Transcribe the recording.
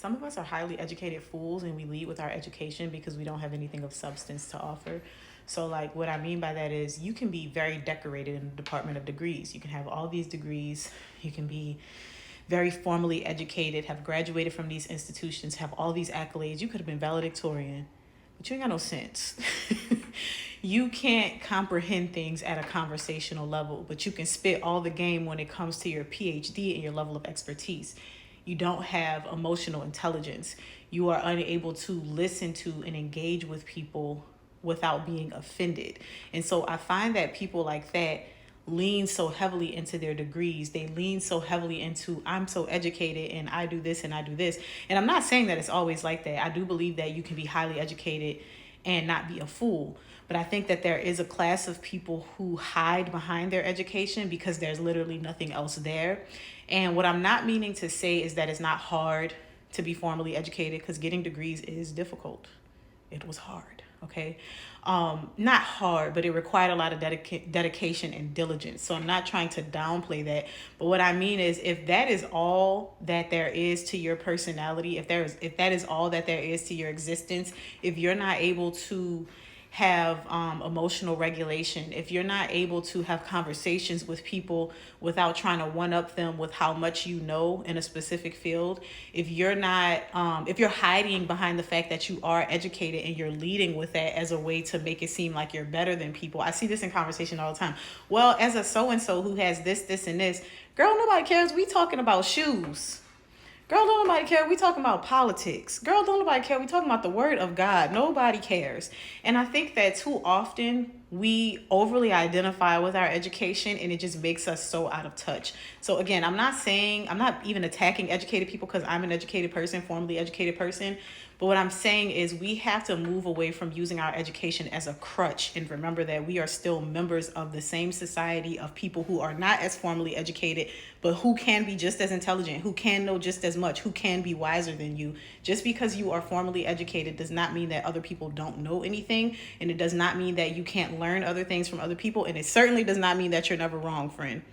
some of us are highly educated fools and we lead with our education because we don't have anything of substance to offer. So, like, what I mean by that is you can be very decorated in the department of degrees. You can have all these degrees. You can be very formally educated, have graduated from these institutions, have all these accolades. You could have been valedictorian, but you ain't got no sense. You can't comprehend things at a conversational level, but you can spit all the game when it comes to your PhD and your level of expertise. You don't have emotional intelligence. You are unable to listen to and engage with people without being offended. And so I find that people like that lean so heavily into their degrees. They lean so heavily into, I'm so educated and I do this and I do this. And I'm not saying that it's always like that. I do believe that you can be highly educated and not be a fool. But I think that there is a class of people who hide behind their education because there's literally nothing else there. And what I'm not meaning to say is that it's not hard to be formally educated, because getting degrees is difficult. It was hard, okay? Not hard, but it required a lot of dedication and diligence. So I'm not trying to downplay that. But what I mean is, if that is all that there is to your personality, if that is all that there is to your existence, if you're not able to have emotional regulation, if you're not able to have conversations with people without trying to one up them with how much you know in a specific field, if you're not, if you're hiding behind the fact that you are educated and you're leading with that as a way to make it seem like you're better than people. I see this in conversation all the time. Well, as a so-and-so who has this, and this, girl, nobody cares. We talking about shoes. Girl, don't nobody care. We talking about politics. Girl, don't nobody care. We talking about the word of God. Nobody cares. And I think that too often we overly identify with our education and it just makes us so out of touch. So again, I'm not even attacking educated people, because I'm an educated person, formally educated person. But what I'm saying is we have to move away from using our education as a crutch and remember that we are still members of the same society of people who are not as formally educated, but who can be just as intelligent, who can know just as much, who can be wiser than you. Just because you are formally educated does not mean that other people don't know anything. And it does not mean that you can't learn other things from other people. And it certainly does not mean that you're never wrong, friend.